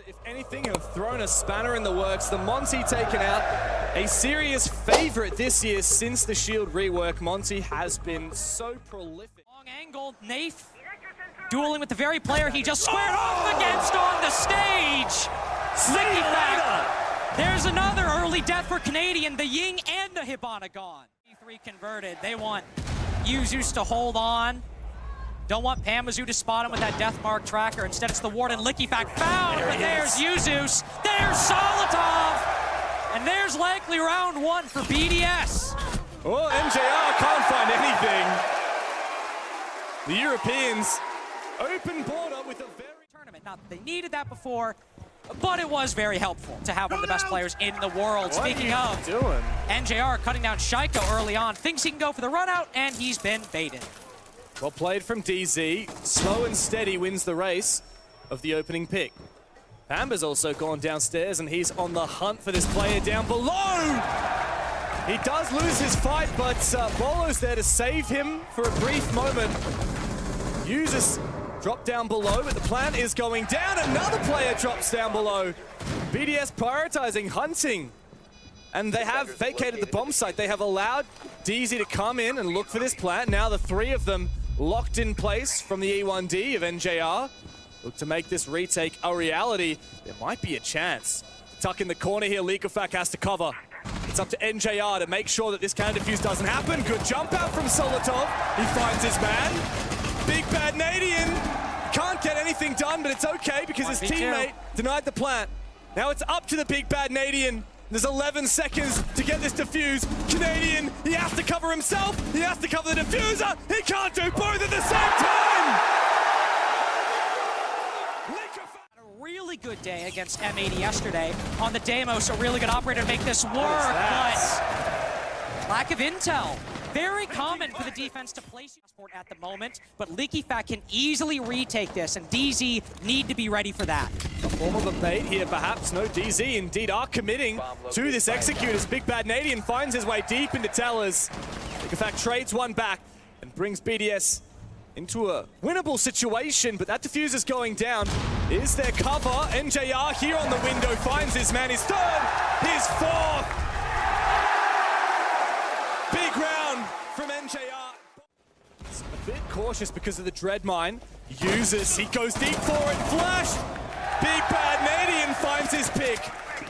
If anything, have thrown a spanner in the works. The Monty taken out, a serious favorite this year since the Shield rework. Monty has been so prolific. Long angle, Nath dueling with the very player he just squared off against on the stage. Slicky back. There's another early death for Canadian. The Ying and the Hibana gone. 3 converted. They want Yuzus to hold on. Don't want Pamazoo to spot him with that death mark tracker. Instead, it's the Warden. Likifac found, but there's Yuzus. There's Solotov. And there's likely round 1 for BDS. Oh, MJR can't find anything. The Europeans open border with a very tournament. Now, they needed that before, but it was very helpful to have one of the best players in the world. What Speaking are of, you doing? NJR cutting down Shaiko early on. Thinks he can go for the run out, and he's been baited. Well played from DZ. Slow and steady wins the race of the opening pick. Pamba's also gone downstairs, and he's on the hunt for this player down below. He does lose his fight, but Bolo's there to save him for a brief moment. Users drop down below, but the plant is going down. Another player drops down below. BDS prioritizing hunting. And they have vacated the bomb site. They have allowed DZ to come in and look for this plant. Now the 3 of them locked in place from the E1D of NJR. Look to make this retake a reality. There might be a chance. Tuck in the corner here, Likifac has to cover. It's up to NJR to make sure that this counter defuse doesn't happen. Good jump out from Solotov. He finds his man. Big bad Nadian. Can't get anything done, but it's okay because his teammate denied the plant. Now it's up to the big bad Nadian. There's 11 seconds to get this defuse. Canadian, he has to cover himself. He has to cover the diffuser. He can't do both at the same time. A really good day against M80 yesterday on the Deimos. A really good operator to make this work, but lack of intel. Very common for the defense to place support at the moment, but Likifac can easily retake this, and DZ need to be ready for that. A form of a bait here, perhaps. No, DZ indeed are committing to this execute as Big Bad Nadian finds his way deep into tellers. Likifac trades one back and brings BDS into a winnable situation, but that diffuser's going down. Is there cover? NJR here on the window finds his man, his 3rd, his 4th. Big round from NJR. It's a bit cautious because of the dread mine. Uses, he goes deep for it, flash! Big bad Nadian finds his pick.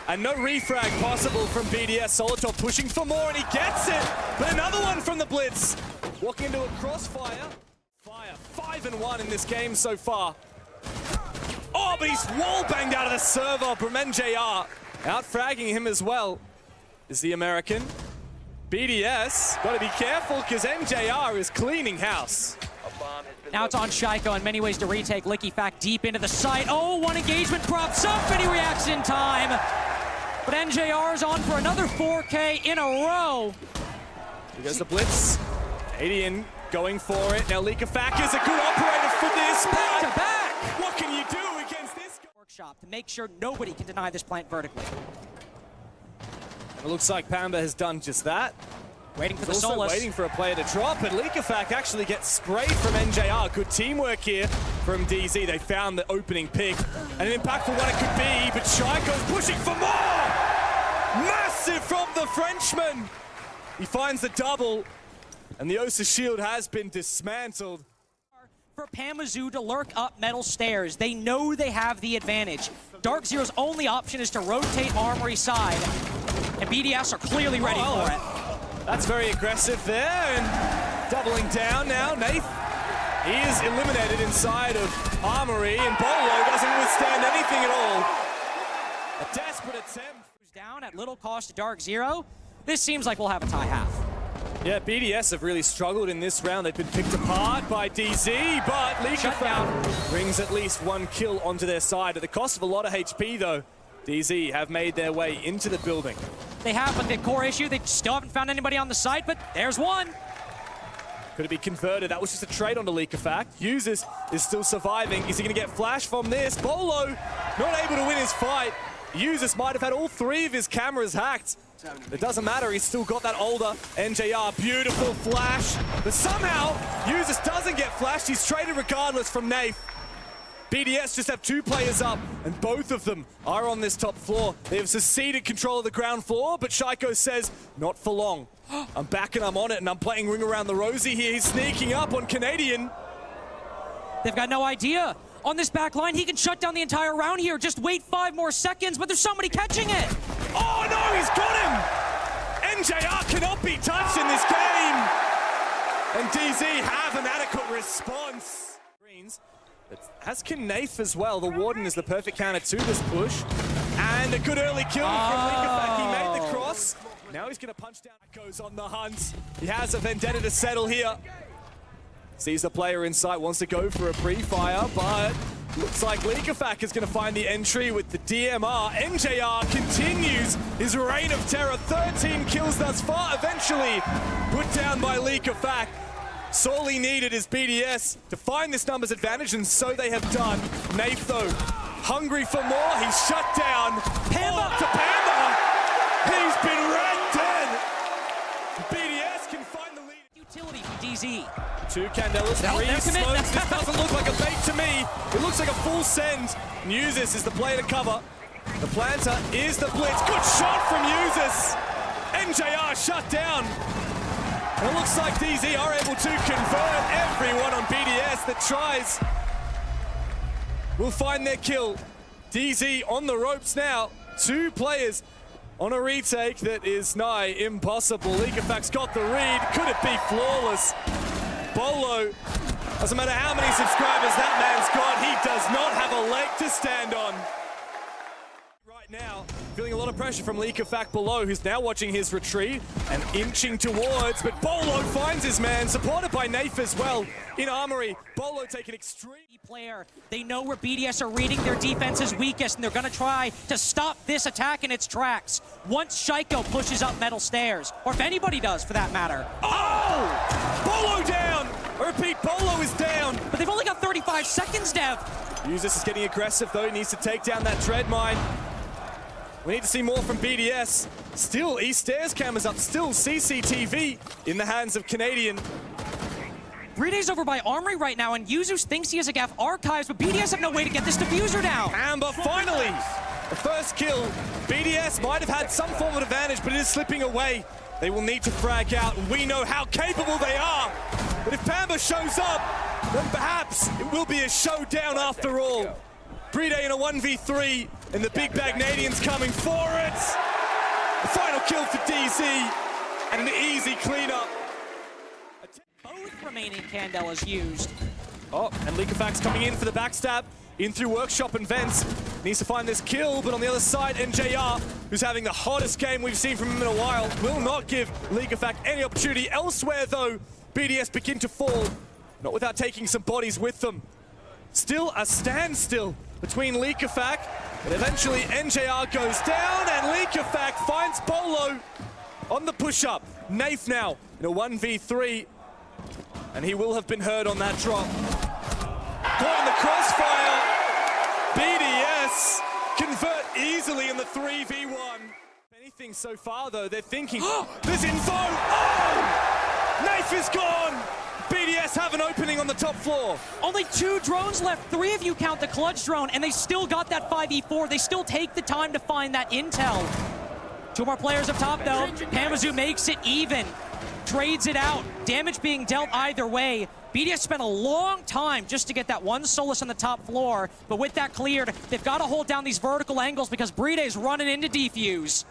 And no refrag possible from BDS. Solotov pushing for more and he gets it! But another one from the Blitz. Walking into a crossfire. Fire, 5-1 in this game so far. Oh, but he's wall banged out of the server from NJR. Out-fragging him as well is the American. BDS, gotta be careful because NJR is cleaning house. Now it's on Shaiko in many ways to retake. Likifac deep into the site. Oh, one engagement props up and he reacts in time. But NJR is on for another 4K in a row. Here goes the Blitz. Canadian going for it. Now Likifac is a good operator for this. Back to back. What can you do against this? Workshop to make sure nobody can deny this plant vertically. It looks like Pamba has done just that. Waiting for the also Solus. Waiting for a player to drop, and Likifac actually gets sprayed from NJR. Good teamwork here from DZ. They found the opening pick, and an impactful one it could be, but Shaiko's pushing for more! Massive from the Frenchman! He finds the double, and the Osa shield has been dismantled. For Pamazoo to lurk up metal stairs. They know they have the advantage. DarkZero's only option is to rotate Armory side, and BDS are clearly ready for it. That's very aggressive there, and doubling down now. Nath, he is eliminated inside of Armory, and Bolo doesn't withstand anything at all. A desperate attempt. Down at little cost to DarkZero. This seems like we'll have a tie half. Yeah, BDS have really struggled in this round. They've been picked apart by DZ, but Likifac brings at least 1 kill onto their side. At the cost of a lot of HP, though, DZ have made their way into the building. They have, but the core issue, they still haven't found anybody on the site, but there's one. Could it be converted? That was just a trade onto Likifac. Users is still surviving. Is he going to get flash from this? Bolo not able to win his fight. Users might have had all 3 of his cameras hacked. It doesn't matter, he's still got that older NJR. Beautiful flash, but somehow Users doesn't get flashed. He's traded regardless from Nath. BDS just have 2 players up, and both of them are on this top floor. They have seceded control of the ground floor, but Shaiko says, not for long. I'm back and I'm on it, and I'm playing Ring Around the Rosie here. He's sneaking up on Canadian. They've got no idea. On this back line, he can shut down the entire round here. Just wait 5 more seconds, but there's somebody catching it. Oh no, he's got him! NJR cannot be touched in this game. And DZ have an adequate response. As can Nath as well. The Warden is the perfect counter to this push. And a good early kill from Linkafak. He made the cross. Now he's going to punch down. Goes on the hunt. He has a vendetta to settle here. Sees the player in sight, wants to go for a pre-fire, but looks like Linkafak is going to find the entry with the DMR. NJR continues his reign of terror. 13 kills thus far, eventually put down by Linkafak. Sorely needed is BDS to find this numbers advantage, and so they have done. Nath, though, hungry for more. He's shut down. Panda to Panda. He's been red dead. BDS can find the lead. Utility from DZ. 2 Candelas, 3 smokes. This doesn't look like a bait to me. It looks like a full send. Muses is the player to cover. The planter is the blitz. Good shot from Muses. NJR shut down. And it looks like DZ are able to convert. Everyone on BDS that tries will find their kill. DZ on the ropes now. 2 players on a retake that is nigh impossible. Linkafak's got the read. Could it be flawless? Bolo, doesn't matter how many subscribers that man's got, he does not have a leg to stand on. Right now, feeling a lot of pressure from Linkafak below, who's now watching his retreat and inching towards, but Bolo finds his man, supported by Nath as well. In Armory, Bolo taking extreme player. They know where BDS are reading their defense is weakest, and they're gonna try to stop this attack in its tracks. Once Shaiko pushes up metal stairs, or if anybody does for that matter. Oh! Bolo down! I repeat, Bolo is down! But they've only got 35 seconds, Dev. Usus is getting aggressive though, he needs to take down that Dread Mine. We need to see more from BDS. Still, East Stairs cameras up, still CCTV in the hands of Canadian. Briday's over by Armory right now, and Yuzu thinks he has a Gaff Archives, but BDS have no way to get this diffuser down. Amber finally, the first kill. BDS might have had some form of advantage, but it is slipping away. They will need to frag out. We know how capable they are. But if Pamba shows up, then perhaps it will be a showdown after all. Briday in a 1v3, and the big bag Canadians coming for it. The final kill for DZ, and an easy cleanup. Both remaining Candelas used. Oh, and Linkafak's coming in for the backstab. In through Workshop and Vents. Needs to find this kill, but on the other side, NJR, who's having the hottest game we've seen from him in a while, will not give Linkafak any opportunity. Elsewhere, though, BDS begin to fall, not without taking some bodies with them. Still a standstill between Linkafak, but eventually NJR goes down, and Linkafak finds Bolo on the push-up. Nath now in a 1v3, and he will have been heard on that drop. Caught in the crossfire. BDS convert easily in the 3v1. Anything so far, though, they're thinking, there's info! Oh! Nath is gone! BDS have an opening on the top floor. Only 2 drones left. 3 of you count the clutch drone, and they still got that 5v4. They still take the time to find that intel. 2 more players up top, though. Pamazu makes it even. Trades it out. Damage being dealt either way. BDS spent a long time just to get that one Solus on the top floor, but with that cleared, they've got to hold down these vertical angles because Briday's running into defuse.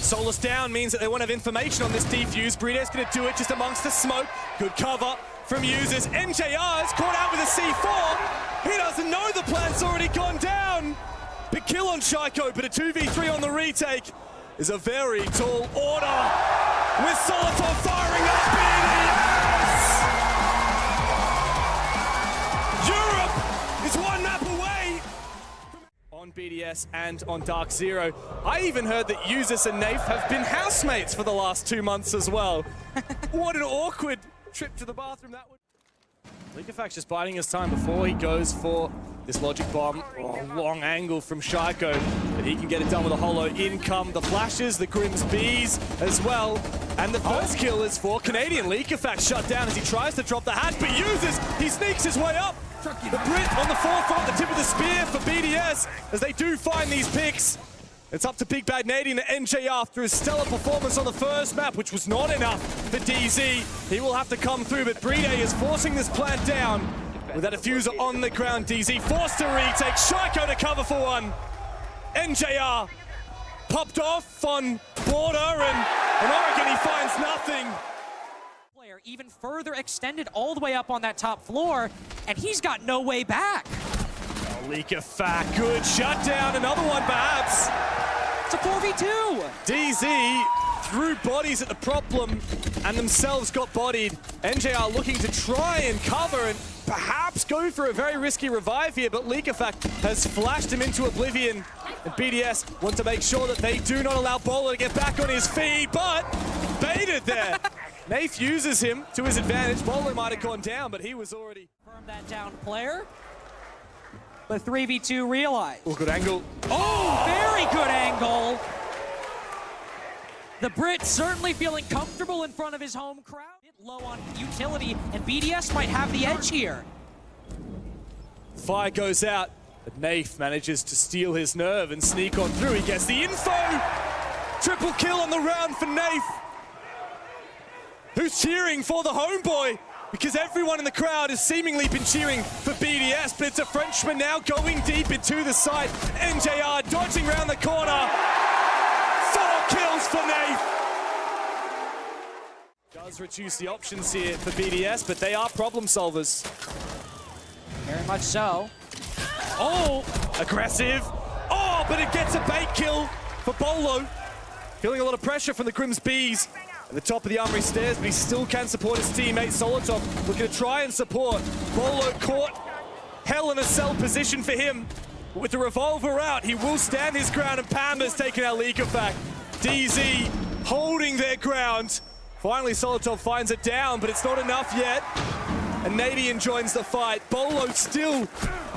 Solus down means that they won't have information on this defuse. Briday's going to do it just amongst the smoke. Good cover from users. NJR is caught out with a C4. He doesn't know the plant's already gone down. Big kill on Shaiko, but a 2v3 on the retake is a very tall order. With Solitaire firing up BDS! Europe is 1 map away! On BDS and on DarkZero. I even heard that Usus and Nath have been housemates for the last 2 months as well. What an awkward trip to the bathroom that would... Linkafak's just biding his time before he goes for this logic bomb. Oh, long angle from Shaiko, but he can get it done with a holo. In come the flashes, the Grimm's bees as well. And the first kill is for Canadian. Linkafak shut down as he tries to drop the hatch, but uses, he sneaks his way up. The Brit on the forefront, the tip of the spear for BDS as they do find these picks. It's up to Big Bad Canadian and NJ after his stellar performance on the first map, which was not enough for DZ. He will have to come through, but Bride is forcing this plant down. With that diffuser on the ground, DZ forced to retake. Shiko to cover for one. NJR popped off on border, and Oregon, he finds nothing. Player even further extended all the way up on that top floor, and he's got no way back. Leaker Fat, good shutdown, another one perhaps. It's a 4v2. DZ threw bodies at the problem and themselves got bodied. NJR looking to try and cover and perhaps go for a very risky revive here, but Leakerfact has flashed him into oblivion. And BDS want to make sure that they do not allow Bowler to get back on his feet, but baited there. Nath uses him to his advantage. Bowler might have gone down, but he was already... Confirm that down player. But 3v2 realized. Oh, good angle. Oh, very good angle. The Brit certainly feeling comfortable in front of his home crowd. Low on utility, and BDS might have the edge here. Fire goes out, but Nath manages to steal his nerve and sneak on through. He gets the info. Triple kill on the round for Nath, who's cheering for the homeboy, because everyone in the crowd has seemingly been cheering for BDS, but it's a Frenchman now going deep into the site. NJR dodging around the corner. 4 kills for Nath. Does reduce the options here for BDS, but they are problem solvers. Very much so. Oh, aggressive. Oh, but it gets a bait kill for Bolo. Feeling a lot of pressure from the Grimm's Bees at the top of the armory stairs, but he still can support his teammate. Solotov looking to try and support. Bolo caught. Hell in a cell position for him. But with the revolver out, he will stand his ground, and Pamba's taking out Leakerfact. DZ holding their ground. Finally, Solotov finds it down, but it's not enough yet. And Nadian joins the fight. Bolo still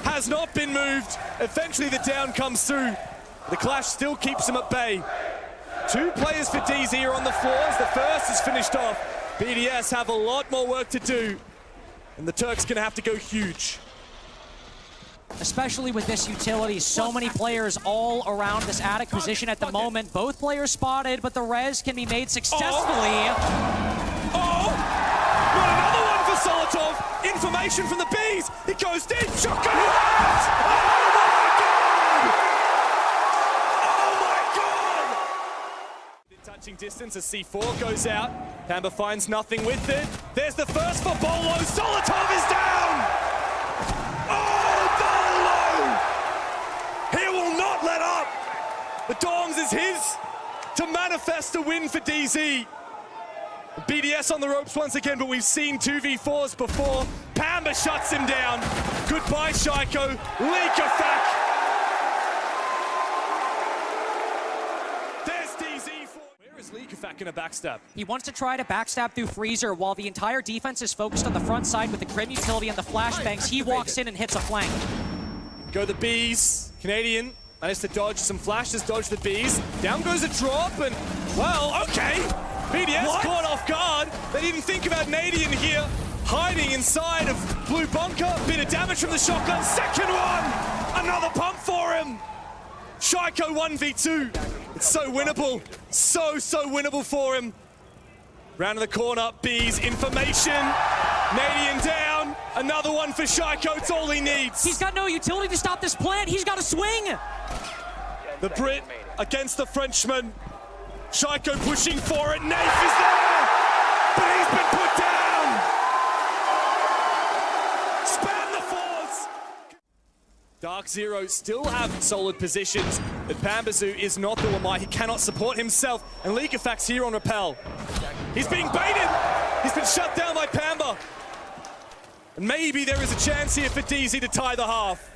has not been moved. Eventually, the down comes through. The clash still keeps him at bay. 2 players for DZ are on the floors. The first is finished off. BDS have a lot more work to do, and the Turks gonna have to go huge. Especially with this utility, so many players all around this attic position at the moment. Both players spotted, but the res can be made successfully. Oh! Not another one for Solotov. Information from the Bees. It goes deep. Shotgun. Touching distance as C4 goes out. Pamba finds nothing with it. There's the first for Bolo. Solotov is down! Oh, Bolo! He will not let up! The Dorms is his to manifest a win for DZ. BDS on the ropes once again, but we've seen 2v4s before. Pamba shuts him down. Goodbye, Shiko. Leakerfact. Leakerfact in a backstab. He wants to try to backstab through Freezer while the entire defense is focused on the front side with the Grim utility and the flashbangs. He walks in and hits a flank. Go the Bees. Canadian managed to dodge some flashes, dodge the Bees. Down goes a drop, and, well, okay. BDS caught off guard. They didn't think about Nadian here. Hiding inside of Blue Bunker. Bit of damage from the shotgun. Second one! Another pump for him. Shiko 1v2. It's so winnable. So winnable for him. Round of the corner, Bees, information. Nadian down. Another one for Shiko. It's all he needs. He's got no utility to stop this plant. He's got to swing. The Brit against the Frenchman. Shiko pushing for it. Nath is there. But he's been put down. Spam the fours. DarkZero still have solid positions, but Pambazoo is not the Lamai. He cannot support himself, and Leakerfact's here on rappel. He's being baited. He's been shut down by Pamba. And maybe there is a chance here for DZ to tie the half.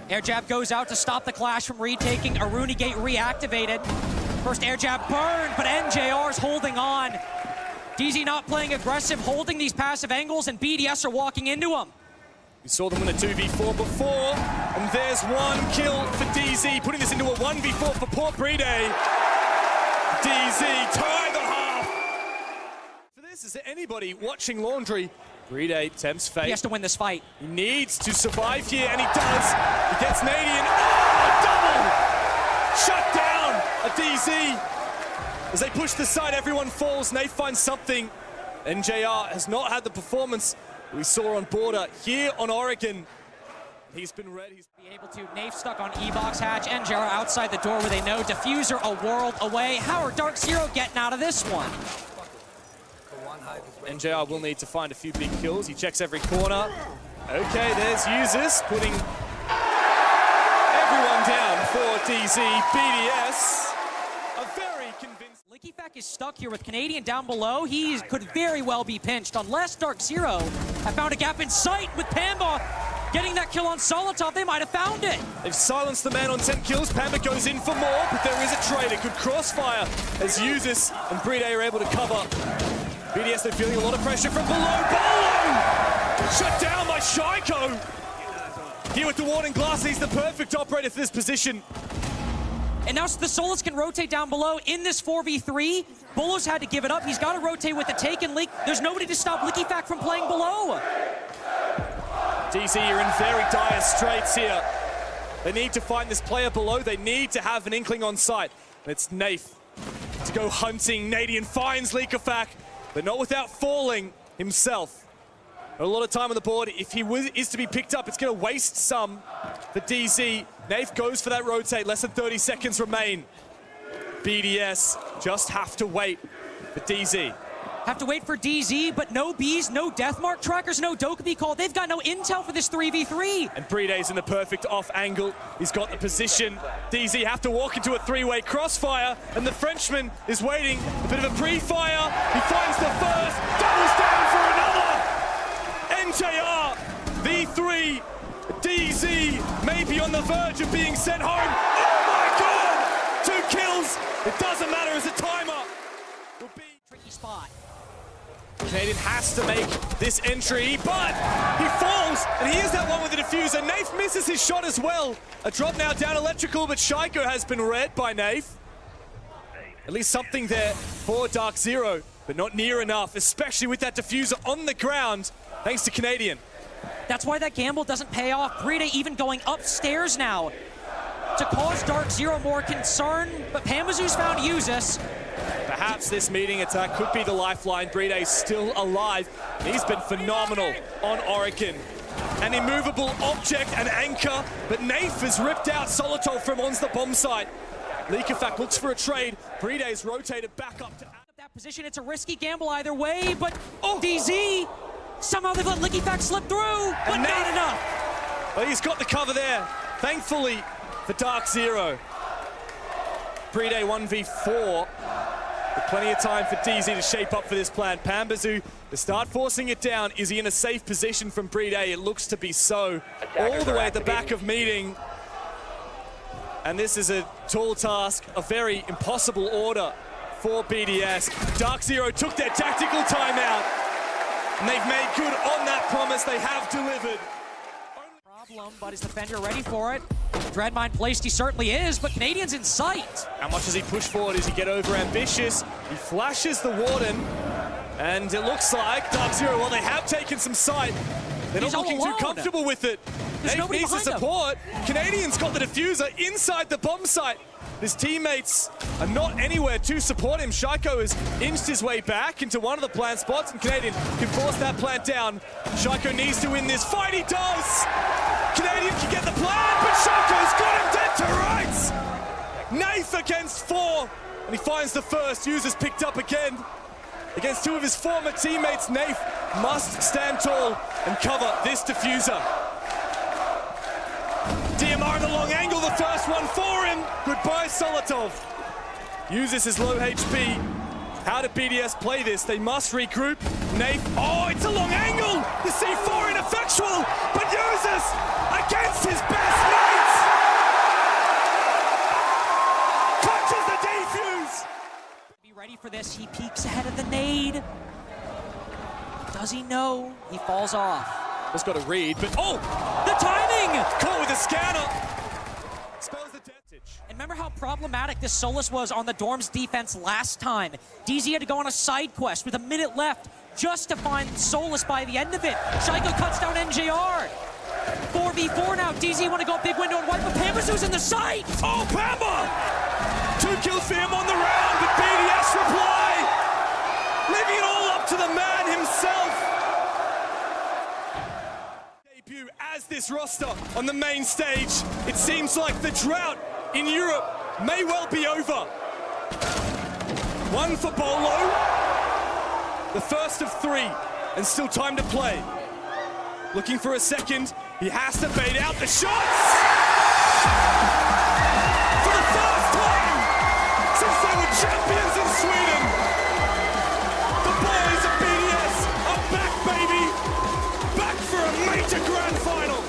Air jab goes out to stop the clash from retaking. Aruni Gate reactivated. First air jab burned, but NJR's holding on. DZ not playing aggressive, holding these passive angles, and BDS are walking into him. We saw them win a 2v4 before, and there's one kill for DZ, putting this into a 1v4 for Port Bride. DZ tie the half. For this, is there anybody watching Laundry Breeday tempts fate. He has to win this fight. He needs to survive here, and he does. He gets Nadian. Oh, double! Shut down a DZ. As they push the side, everyone falls. Nate finds something. NJR has not had the performance we saw on Border here on Oregon. He's been ready. Be able to. Nave stuck on E-Box Hatch and Jera outside the door where they know Diffuser a world away. How are DarkZero getting out of this one? NJR will need to find a few big kills. He checks every corner. Okay, there's users putting everyone down for DZ. BDS, a very convincing... LickyFac is stuck here with Canadian down below. He could very well be pinched unless DarkZero have found a gap in sight with Pamba getting that kill on Solotov. They might have found it. They've silenced the man on 10 kills. Pamba goes in for more, but there is a trade. A good crossfire as Usis and Breeday are able to cover. BDS, they're feeling a lot of pressure from below. Bolo! Shut down by Shaiko. Here with the Warning Glass, he's the perfect operator for this position. And now the Solus can rotate down below in this 4v3. Bolo's had to give it up. He's got to rotate with the take and leak. There's nobody to stop LickyFac from playing below. DZ are in very dire straits here. They need to find this player below. They need to have an inkling on site. And it's Nath to go hunting. Nadian finds LickyFac, but not without falling himself. A lot of time on the board. If he is to be picked up, it's going to waste some for DZ. Nath goes for that rotate. Less than 30 seconds remain. BDS just have to wait for DZ. Have to wait for DZ, but no Bs, no Deathmark trackers, no Dokkaebi call. They've got no intel for this 3v3. And Breeday's in the perfect off angle. He's got the position. DZ have to walk into a three-way crossfire, and the Frenchman is waiting. A bit of a pre-fire. He finds the first, doubles down for another. NJR, V3, DZ may be on the verge of being sent home. Oh my God! 2 kills. It doesn't matter as a timer will be. Tricky spot. Canadian has to make this entry, but he falls, and he is that one with the diffuser. Nath misses his shot as well. A drop now down electrical, but Shaiko has been read by Nath. At least something there for DarkZero, but not near enough, especially with that diffuser on the ground, thanks to Canadian. That's why that gamble doesn't pay off. Breeday even going upstairs now to cause DarkZero more concern, but Pamazoo's found Usis. Perhaps this meeting attack could be the lifeline. Breeday's still alive. He's been phenomenal on Oregon. An immovable object, an anchor, but Nath has ripped out Solotov from on the bomb site. LickyFac looks for a trade. Breeday's rotated back up to that position. It's a risky gamble either way, but DZ, somehow they've let LickyFac slip through, but not enough. Well, he's got the cover there, thankfully, for DarkZero. Breeday 1v4. With plenty of time for DZ to shape up for this plan. Pambazoo to start forcing it down. Is he in a safe position from Breeday? It looks to be so. All the way at the back of meeting. And this is a tall task, a very impossible order for BDS. DarkZero took their tactical timeout. And they've made good on that promise. They have delivered. Problem, but is the Fender ready for it? Dreadmine placed, he certainly is, but Canadian's in sight. How much does he push forward? Does he get over ambitious? He flashes the Warden, and it looks like DarkZero, well, they have taken some sight. They're not looking too comfortable with it. Nath needs the support. Canadian's got the diffuser inside the bomb site. His teammates are not anywhere to support him. Shaiko has inched his way back into one of the plant spots, and Canadian can force that plant down. Shaiko needs to win this fight. He does! Canadian can get the plant, but Shaiko's got him dead to rights! Nath against 4, and he finds the first. Users picked up again. Against 2 of his former teammates, Nath must stand tall and cover this diffuser. DMR in the long angle, the first one for him. Goodbye, Solotov. Uses his low HP. How did BDS play this? They must regroup. Nath, oh, it's a long angle. The C4 ineffectual, but Uses against his best mates. Clutches the defuse. Be ready for this. He peeks ahead of the nade. Does he know? He falls off. Just got to read, but oh! The timing! Caught with a scanner. Spells the death. And remember how problematic this Solus was on the Dorm's defense last time. DZ had to go on a side quest with a minute left. just to find solace by the end of it. Shaiko cuts down NJR. 4v4 now. DZ want to go big window and wipe, but Pambazu's in the sight. Oh, Pamba! 2 kills for him on the round, but BDS reply! Leaving it all up to the man himself! Debut as this roster on the main stage. It seems like the drought in Europe may well be over. 1 for Bolo. The first of 3, and still time to play. Looking for a second. He has to bait out the shots! For the first time since they were champions in Sweden, the boys of BDS are back, baby! Back for a major grand final!